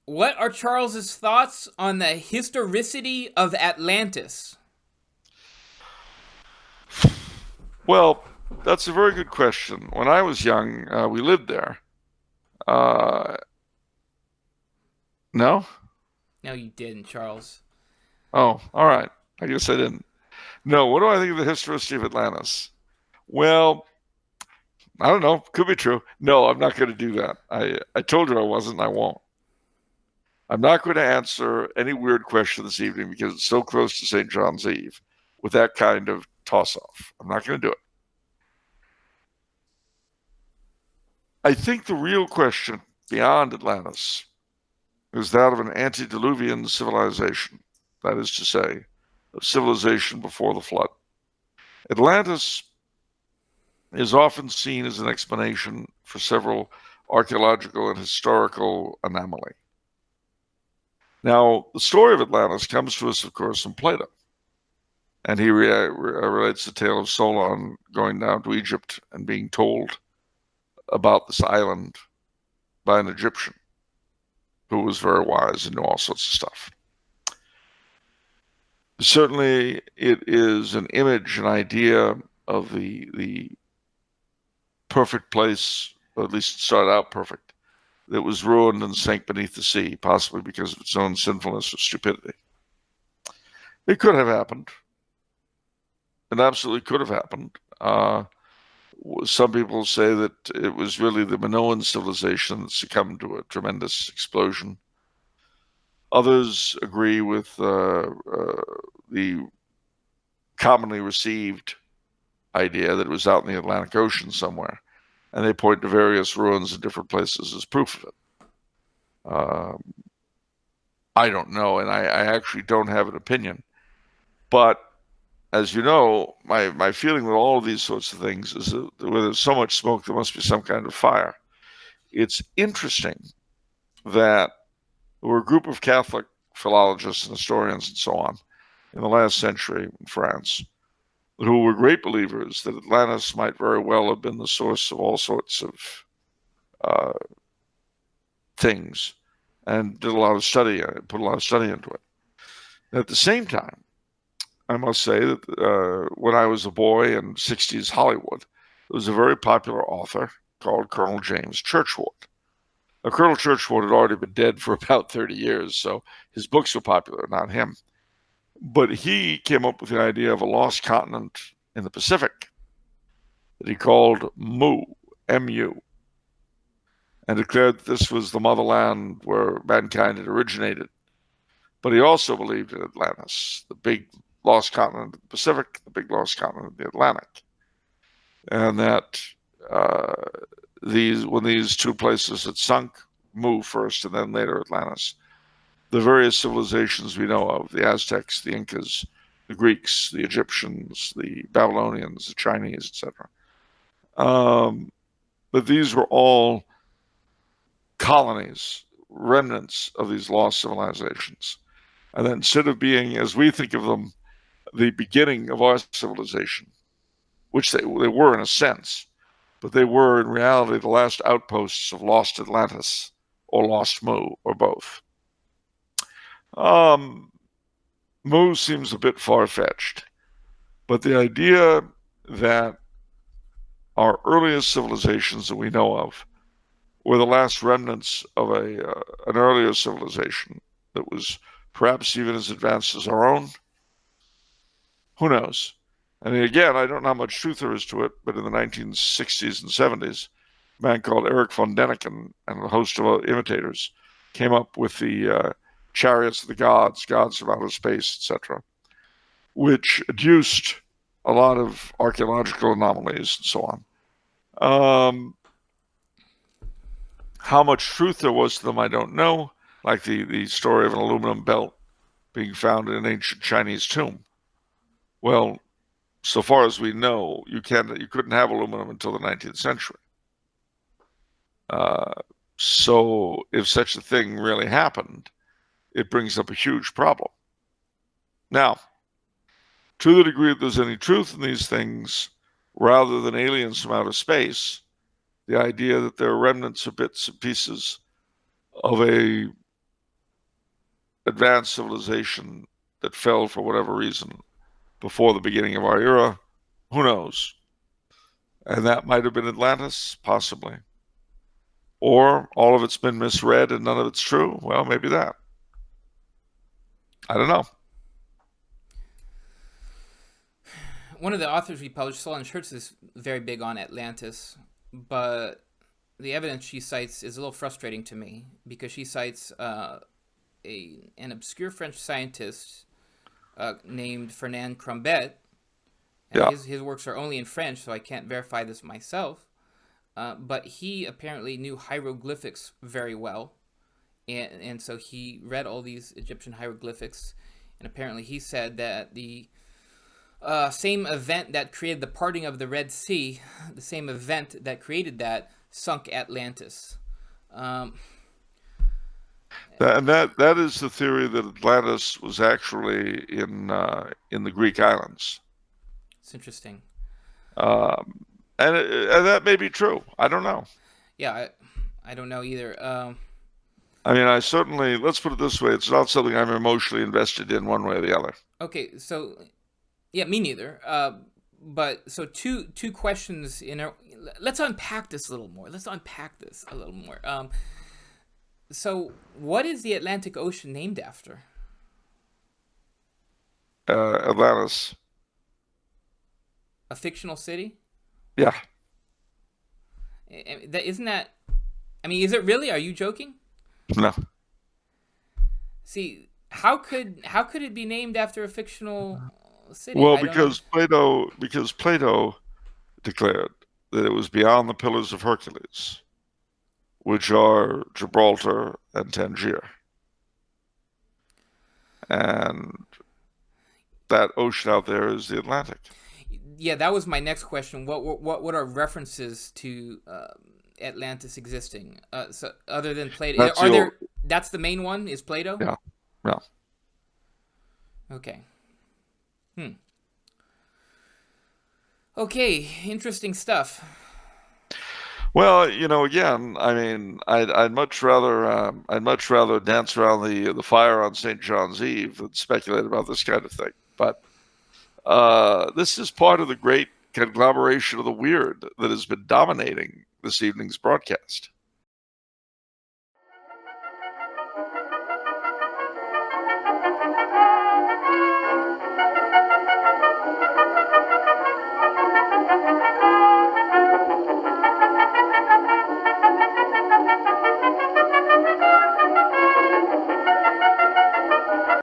What are Charles's thoughts on the historicity of Atlantis? Well, that's a very good question. When I was young, we lived there. Uh, no? No, you didn't, Charles. Oh, all right. I guess I didn't. No, what do I think of the historicity of Atlantis? Well, I don't know. Could be true. No, I'm not going to do that. I told you I wasn't, and I won't. I'm not going to answer any weird question this evening because it's so close to St. John's Eve with that kind of toss off. I'm not going to do it. I think the real question beyond Atlantis is that of an antediluvian civilization, that is to say, of civilization before the flood. Atlantis is often seen as an explanation for several archaeological and historical anomalies. Now, the story of Atlantis comes to us, of course, from Plato, and he relates the tale of Solon going down to Egypt and being told about this island by an Egyptian who was very wise and knew all sorts of stuff. Certainly, it is an image, an idea of the perfect place, or at least it started out perfect, that was ruined and sank beneath the sea, possibly because of its own sinfulness or stupidity. It could have happened. It absolutely could have happened. Some people say that it was really the Minoan civilization that succumbed to a tremendous explosion. Others agree with the commonly received idea that it was out in the Atlantic Ocean somewhere, and they point to various ruins in different places as proof of it. Uh, I don't know, and I actually don't have an opinion. But as you know, my feeling with all of these sorts of things is that where there's so much smoke, there must be some kind of fire. It's interesting that there were a group of Catholic philologists and historians and so on in the last century in France who were great believers that Atlantis might very well have been the source of all sorts of uh, things and did a lot of study, put a lot of study into it. At the same time, I must say that when I was a boy in 60s Hollywood, there was a very popular author called Colonel James Churchward. Now, Colonel Churchward had already been dead for about 30 years, so his books were popular, not him. But he came up with the idea of a lost continent in the Pacific that he called Mu, M-U, and declared that this was the motherland where mankind had originated. But he also believed in Atlantis, the big lost continent of the Pacific, the big lost continent of the Atlantic, and that uh, when these two places had sunk, Mu first and then later Atlantis, the various civilizations we know of, the Aztecs, the Incas, the Greeks, the Egyptians, the Babylonians, the Chinese, etc. But these were all colonies, remnants of these lost civilizations. And then instead of being, as we think of them, the beginning of our civilization, which they were in a sense, but they were in reality the last outposts of lost Atlantis or lost Mu or both. Um, Mu seems a bit far fetched, but the idea that our earliest civilizations that we know of were the last remnants of an earlier civilization that was perhaps even as advanced as our own. Who knows? I mean, again, I don't know how much truth there is to it, but in the 1960s and 70s, a man called Erich von Däniken and a host of imitators came up with the chariots of the gods, gods from outer space, etc., which adduced a lot of archaeological anomalies and so on. How much truth there was to them, I don't know. Like the story of an aluminum belt being found in an ancient Chinese tomb. Well, so far as we know, you couldn't have aluminum until the 19th century. Uh, so if such a thing really happened, it brings up a huge problem. Now, to the degree that there's any truth in these things, rather than aliens from outer space, the idea that there are remnants or bits and pieces of a advanced civilization that fell for whatever reason before the beginning of our era. Who knows? And that might have been Atlantis, possibly. Or all of it's been misread and none of it's true. Well, maybe that. I don't know. One of the authors we published, Solon Schurtz, is very big on Atlantis, but the evidence she cites is a little frustrating to me because she cites an obscure French scientist named Fernand Crombet. And Yeah. his works are only in French, so I can't verify this myself. But he apparently knew hieroglyphics very well. And so he read all these Egyptian hieroglyphics. And apparently he said that the same event that created the parting of the Red Sea, the same event that created that, sunk Atlantis. And that is the theory that Atlantis was actually in the Greek islands. It's interesting. And that may be true. I don't know. Yeah, I don't know either. I mean, I certainly, let's put it this way, it's not something I'm emotionally invested in one way or the other. Okay, so yeah, me neither. But so two questions in our. Let's unpack this a little more. So what is the Atlantic Ocean named after? Atlantis. A fictional city? Yeah. Isn't that? I mean, is it really? Are you joking? No. See, how could it be named after a fictional city? Well, because Plato declared that it was beyond the Pillars of Hercules, which are Gibraltar and Tangier. And that ocean out there is the Atlantic. Yeah, that was my next question. What are references to Atlantis existing? So other than Plato, that's the main one, is Plato? Yeah. Yeah. Okay. Okay, interesting stuff. Well, again, I mean, I'd much rather dance around the fire on St. John's Eve than speculate about this kind of thing. But this is part of the great conglomeration of the weird that has been dominating this evening's broadcast.